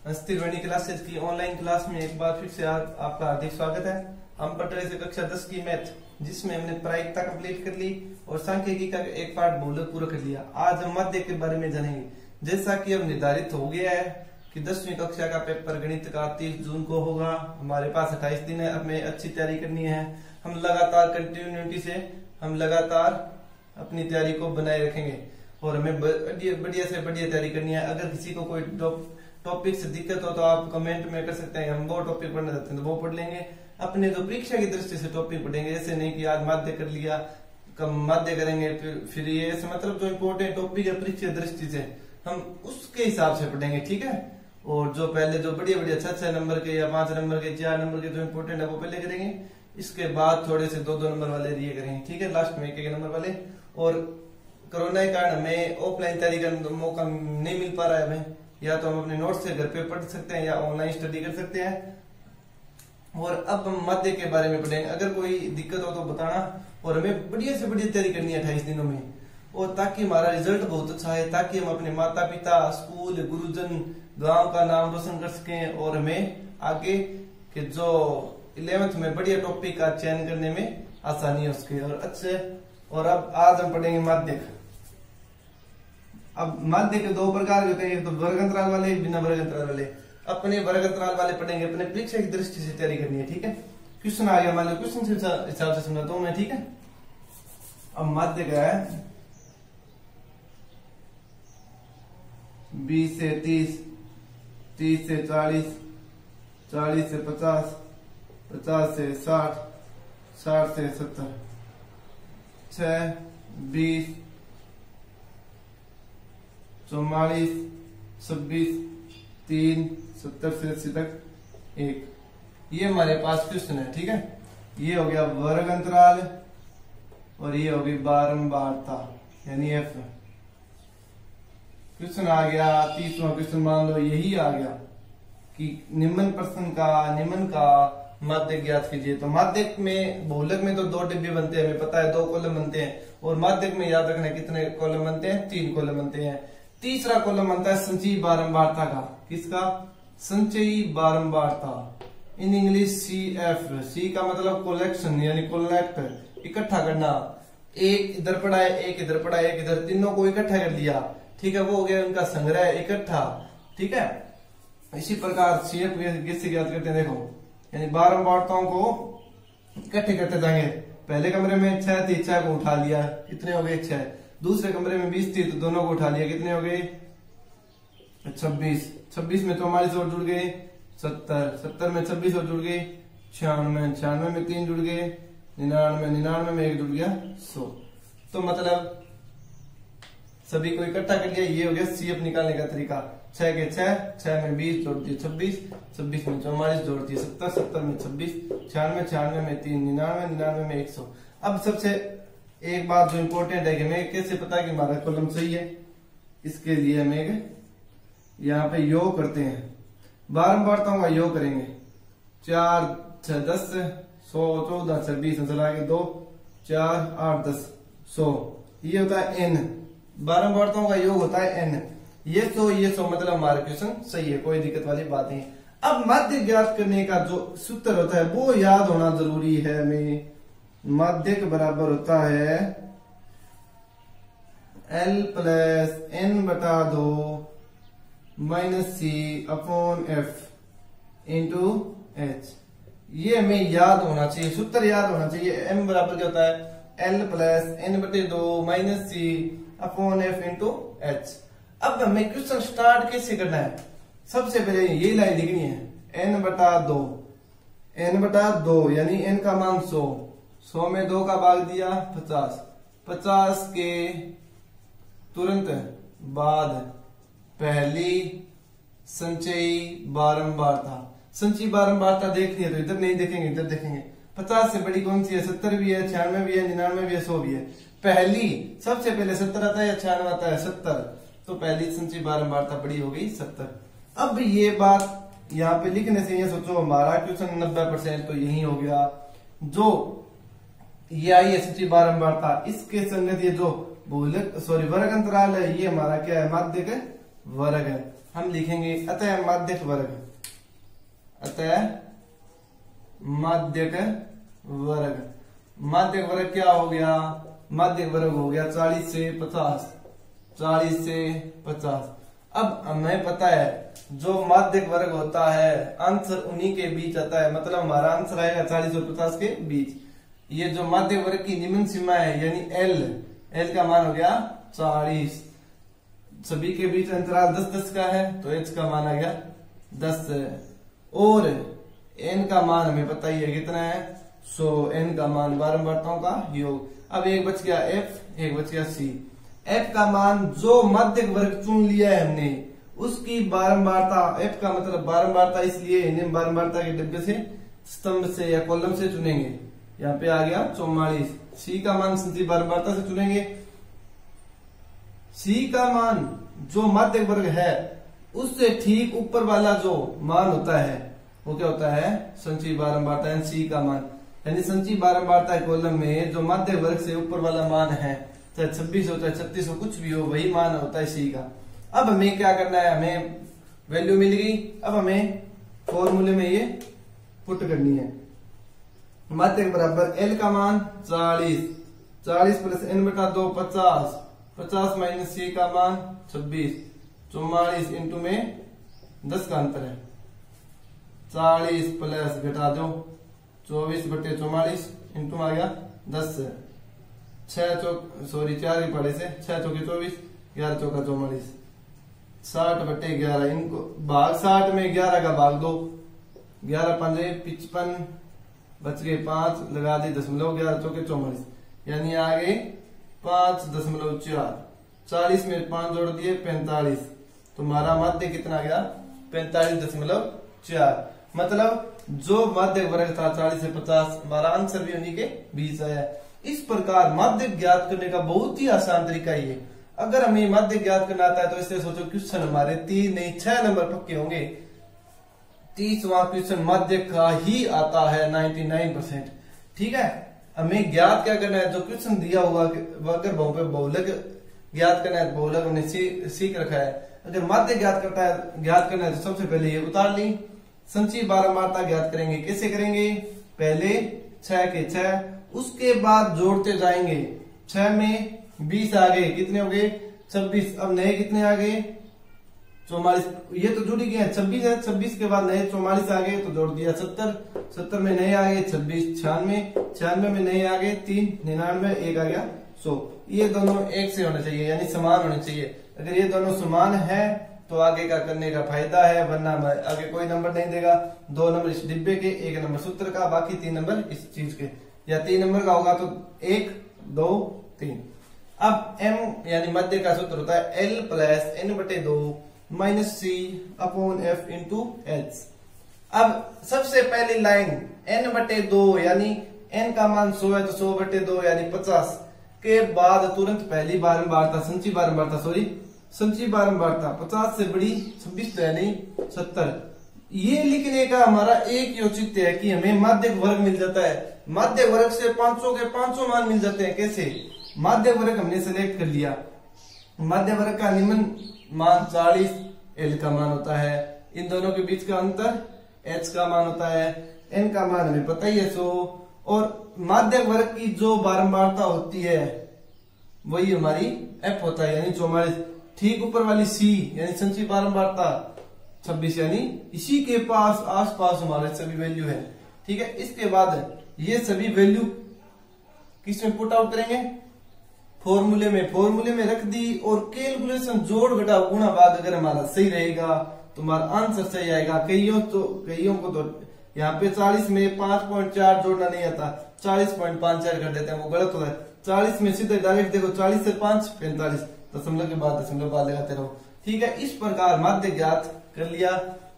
स्थिर गणित क्लासेस की ऑनलाइन क्लास में एक बार फिर से आपका हार्दिक स्वागत है। हम पढ़ रहे थे कक्षा 10 की मैथ, जिसमें हमने प्रायिकता कंप्लीट कर ली और सांख्यिकी का एक पार्ट बहुलक पूरा कर लिया। आज हम माध्य के बारे में जानेंगे। जैसा कि अब निर्धारित हो गया है कि 10वीं कक्षा का पेपर गणित का 30 जून को होगा। हमारे पास 28 दिन है, हमें अच्छी तैयारी करनी है। हम लगातार कंटिन्यूटी से हम लगातार अपनी तैयारी को बनाए रखेंगे और हमें बढ़िया से बढ़िया तैयारी करनी है। अगर किसी को कोई टॉपिक से दिक्कत हो तो आप कमेंट में कर सकते हैं। हम वो टॉपिक पढ़ना चाहते हैं तो वो पढ़ लेंगे। अपने जो परीक्षा की दृष्टि से टॉपिक पढ़ेंगे, ऐसे नहीं कि आज माध्य कर लिया, कम माध्य करेंगे फिर ये ऐसे, मतलब जो इम्पोर्टेंट टॉपिक है परीक्षा दृष्टि से हम उसके हिसाब से पढ़ेंगे, ठीक है। और जो पहले जो बढ़िया बढ़िया 6 नंबर के या 5 नंबर के 4 नंबर के जो इम्पोर्टेंट है वो पहले करेंगे। इसके बाद थोड़े से 2 नंबर वाले ये करेंगे, ठीक है, लास्ट में 1 नंबर वाले। और कोरोना के कारण हमें ऑफलाइन तैयारी का मौका नहीं मिल पा रहा है हमें, या तो हम अपने नोट्स से घर पे पढ़ सकते हैं या ऑनलाइन स्टडी कर सकते हैं। और अब हम माध्य के बारे में पढ़ेंगे। अगर कोई दिक्कत हो तो बताना और हमें बढ़िया से बढ़िया तैयारी करनी है 28 दिनों में, और ताकि हमारा रिजल्ट बहुत अच्छा है, ताकि हम अपने माता पिता, स्कूल, गुरुजन, गांव का नाम रोशन कर सकें और हमें आगे के जो 11th में बढ़िया टॉपिक का चयन करने में आसानी हो सके और अच्छे। और अब आज हम पढ़ेंगे माध्यक। अब माध्य के 2 प्रकार होते हैं, एक तो वर्ग अंतराल वाले, बिना वर्ग अंतराल वाले। अपने वर्ग अंतराल वाले पढ़ेंगे, अपने परीक्षा की दृष्टि से तैयारी करनी है, ठीक है। क्वेश्चन आ गया, मान लो क्वेश्चन से हिसाब से समझाता हूं मैं, ठीक है। अब माध्य का है 20 से 30, 30 से 40, 40 से 50, 50 से 60, 60 से 70, 6, 20, 44, 26, 3, 70 से 80 तक 1। ये हमारे पास क्वेश्चन है, ठीक है। ये हो गया वर्ग अंतराल और ये हो गई बारंबारता यानी एफ। क्वेश्चन आ गया 30वां क्वेश्चन, मान लो यही आ गया कि निम्न प्रश्न का माध्यक ज्ञात कीजिए। तो माध्यक में बहुलक में तो 2 डिब्बे बनते हैं, हमें पता है 2 कॉलम बनते हैं। और माध्यक में याद रखना कितने कॉलम बनते हैं, 3 कॉलम बनते हैं। तीसरा कॉलम बनता है संचयी बारंबारता का। किसका? संचयी बारंबारता, इन इंग्लिश CF। C का मतलब कलेक्शन यानी कलेक्ट, इकट्ठा करना। एक इधर पड़ा है, एक इधर पड़ा है, एक इधर, तीनों को इकट्ठा कर लिया, ठीक है। वो हो गया उनका संग्रह, इकट्ठा, ठीक है। इसी प्रकार CF किससे ज्ञात करते हैं, देखो, यानी बारंबारताओं को इकट्ठे करते जाएंगे। पहले कमरे में 6 थी, 6 को उठा लिया, कितने हो गए 6। दूसरे कमरे में 20 थी तो दोनों को उठा लिया, कितने हो गए 26। 26 में 44 और जुड़ गए 70, 70 में 26 और जुड़ गए 96, 96 में 3 जुड़ गए 99, 99 में 1 जुड़ गया 100। तो मतलब सभी को इकट्ठा कर लिया। ये हो गया CF निकालने का तरीका। 6 के 6 में 20 जोड़ दिए 26, 26 में 44 जोड़ दिए 70, 70 में 26, 96, 96 में 3, 99, 99 में 100। अब सबसे एक बात जो इम्पोर्टेंट है कि हमें कैसे पता कि हमारा कॉलम सही है, इसके लिए हमें यहाँ पे योग करते हैं। बारंबारताओं का योग करेंगे। 4, 6, 10, 100, 14, 26, चला के 2, 4, 8, 10, 100। ये होता है N। बारंबारताओं का योग होता है N। ये 100 मतलब हमारा क्वेश्चन सही है, कोई दिक्कत वाली बात नहीं। अब माध्य ज्ञात करने का जो सूत्र होता है वो याद होना जरूरी है हमें। माध्यक बराबर होता है L + N/2 - C upon F into H। ये हमें याद होना चाहिए, सूत्र याद होना चाहिए। M बराबर क्या होता है, L + N/2 - C upon F into H। अब हमें क्वेश्चन स्टार्ट कैसे करना है, सबसे पहले ये लाइन लिखनी है N/2, N/2 यानी N का मान 100, 100 में 2 का भाग दिया 50, 50 के तुरंत बाद पहली संचयी बारंबारता। संचयी बारंबारता देखनी है तो इधर नहीं देखेंगे, इधर देखेंगे। 50 से बड़ी कौन सी है, 70 भी है, 96 भी है, 99 भी है, 100 भी है। पहली सबसे पहले 70 आता है या 96 आता है, 70। तो पहली संचयी बारंबारता बड़ी हो गई 70। अब ये बात यहाँ पे लिखने से ये सोचो हमारा क्वेश्चन 90% तो यही हो गया। जो ये आई है संचयी बारंबारता, इसके संगत ये जो बहुलक वर्ग अंतराल है, ये हमारा क्या है, माध्यक वर्ग है। हम लिखेंगे अतः माध्यक वर्ग, अतः माध्यक वर्ग। माध्यक वर्ग क्या हो गया? माध्यक वर्ग हो गया 40 से 50, 40 से 50। अब हमें पता है जो माध्यक वर्ग होता है आंसर उन्हीं के बीच आता है, मतलब हमारा आंसर आएगा 40 और 50 के बीच। ये जो माध्यक वर्ग की निम्न सीमा है यानी एल का मान हो गया 40, सभी के बीच अंतराल 10-10 का है तो एच का मान आ गया 10 और एन का मान हमें पता ही है कितना है 100, एन का मान बारंबारताओं का योग। अब एक बच गया एफ, एक बच गया सी। एफ का मान जो माध्यक वर्ग चुन लिया है हमने उसकी बारंबारता, एफ का मतलब बारंबारता इसलिए इन्हें बारंबारता के डिब्बे से स्तंभ से या कॉलम से चुनेंगे, यहाँ पे आ गया 44। सी का मान संति बारंबारता से चुनेंगे। सी का मान जो माध्यक वर्ग है उससे ठीक ऊपर वाला जो मान होता है वो क्या होता है? संचयी बारंबारता यानी सी का मान, यानी संचयी बारंबारता कॉलम में जो माध्यक वर्ग से ऊपर वाला मान है, चाहे 26 हो चाहे 36 हो कुछ भी हो, वही मान होता है सी का। अब हमें क्या करना है? हमें वैल्यू मिल गई, अब हमें फॉर्मूले में ये पुट करनी है। माध्यक बराबर एल का मान 40, 40 प्लस एन बटा 2 50, 50 माइनस सी का मान 26, 44 इंटू में 10 का अंतर है, 40 प्लस घटा दो 24 बटे 44 इंटू आ गया 10, 4 ही पड़े से 6 चौके 24, 11 चौका 44, 60 बटे 11 इनको भाग 60 में 11 का भाग 2, 11 पंजे 55 बच गए 5 लगा दी दशमलव, 11 चौके 44 यानी आ गए 5.4, 40 में 5 जोड़ दिए 45, तो हमारा माध्य कितना गया 45.4। मतलब जो माध्य वर्ग था 40 से 50, हमारा आंसर भी उन्हीं के बीच आया। इस प्रकार माध्य ज्ञात करने का बहुत ही आसान तरीका ये। अगर हमें माध्य ज्ञात करना आता है तो इससे सोचो क्वेश्चन हमारे 3 नहीं 6 नंबर पक्के होंगे। 30वां क्वेश्चन माध्य का ही आता है 99%। ठीक है, हमें ज्ञात क्या करना है? जो क्वेश्चन दिया हुआ अगर बहुलक ज्ञात करना है, बहुलक हमने सीख रखा है। अगर माध्य ज्ञात करना है तो सबसे पहले ये उतार ली। संचयी बारंबारता ज्ञात करेंगे, कैसे करेंगे? पहले 6 के 6, उसके बाद जोड़ते जाएंगे। 6 में 20 आ गए, कितने हो गए 26। अब नए कितने आ गए 44, ये तो जुड़ गए 26 है, 26 के बाद नए 44 आ गए तो जोड़ दिया 70, 70 में नए आ गए 26, 96, 96 में नए आ गए 3, 99, एक आ गया 100। ये दोनों एक से होने चाहिए यानी समान होने चाहिए। अगर ये दोनों समान है तो आगे का करने का फायदा है, वरना आगे कोई नंबर नहीं देगा। 2 नंबर इस डिब्बे के, 1 नंबर सूत्र का, बाकी 3 नंबर इस चीज के, या 3 नंबर का होगा तो 1 2 3। अब m यानी मध्य का सूत्र होता है L प्लस n बटे 2 माइनस सी अपॉन एफ इंटू एच। अब सबसे पहली लाइन n बटे 2 यानी n का मान 100 है तो 100 बटे 2 यानी 50 के बाद तुरंत पहली बारंबारता संचयी बारंबारता 50 से बड़ी 26 तो है नहीं 70। ये लिखने का हमारा एक ही औचित्य है कि हमें माध्यक वर्ग मिल जाता है। माध्य वर्ग से 500 के 500 मान मिल जाते हैं। कैसे? माध्य वर्ग हमने सेलेक्ट कर लिया, माध्य वर्ग का निम्न मान 40 एल का मान होता है, इन दोनों के बीच का अंतर एच का मान होता है, एन का मान हमें पता ही है 100, और माध्य वर्ग की जो बारंबारता होती है वही हमारी एफ होता है यानी 44। ठीक ऊपर वाली सी यानी संचयी बारंबारता 26 यानी इसी के पास आसपास हमारे सभी वैल्यू है। ठीक है, इसके बाद ये सभी वैल्यू किसमें पुट आउट करेंगे? फॉर्मूले में रख दी और कैलकुलेशन जोड़ घटा गुणा भाग अगर हमारा सही रहेगा तो हमारा आंसर सही आएगा। कईयों को तो यहाँ पे 40 में 5.4 जोड़ना नहीं आता, 40.54 कर देते हैं, वो गलत होता है। 40 में सीधे डायरेक्ट देखो 40 से 5 45, दशमलव के बाद दशमलव बाद लगाते रहो। ठीक है, इस प्रकार माध्य ज्ञात कर लिया।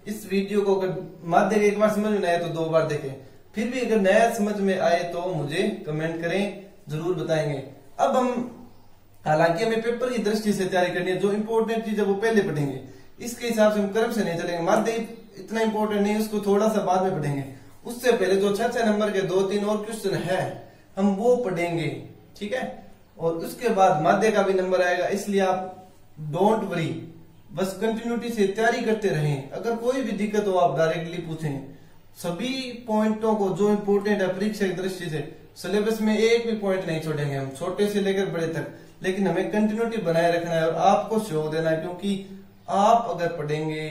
इस वीडियो को अगर माध्य एक बार समझ में आए तो 2 बार देखें, फिर भी अगर नया समझ में आए तो मुझे कमेंट करें, जरूर बताएंगे। अब हम हालांकि हमें पेपर की दृष्टि से तैयारी करनी है, जो इम्पोर्टेंट चीज है वो पहले पढ़ेंगे, इसके हिसाब से हम क्रम से नहीं चलेंगे। माध्य इतना इम्पोर्टेंट नहीं, उसको थोड़ा सा बाद में पढ़ेंगे। उससे पहले जो 6 नंबर के 2-3 और क्वेश्चन है हम वो पढ़ेंगे। ठीक है, और उसके बाद माध्य का भी नंबर आएगा, इसलिए आप डोंट वरी, बस कंटिन्यूटी से तैयारी करते रहें। अगर कोई भी दिक्कत हो आप डायरेक्टली पूछें। सभी पॉइंटों को जो इम्पोर्टेंट है परीक्षा की दृष्टि से, सिलेबस में एक भी पॉइंट नहीं छोड़ेंगे हम, छोटे से लेकर बड़े तक। लेकिन हमें कंटिन्यूटी बनाए रखना है और आपको सहयोग देना है, क्योंकि आप अगर पढ़ेंगे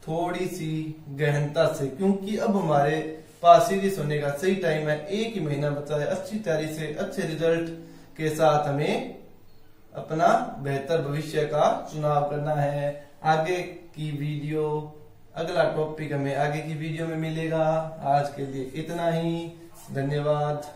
थोड़ी सी गहनता से, क्योंकि अब हमारे पास सीरीज होने का सही टाइम है, 1 ही महीना बचा है। अच्छी तैयारी से अच्छे रिजल्ट के साथ हमें अपना बेहतर भविष्य का चुनाव करना है। आगे की वीडियो, अगला टॉपिक हमें आगे की वीडियो में मिलेगा। आज के लिए इतना ही, धन्यवाद।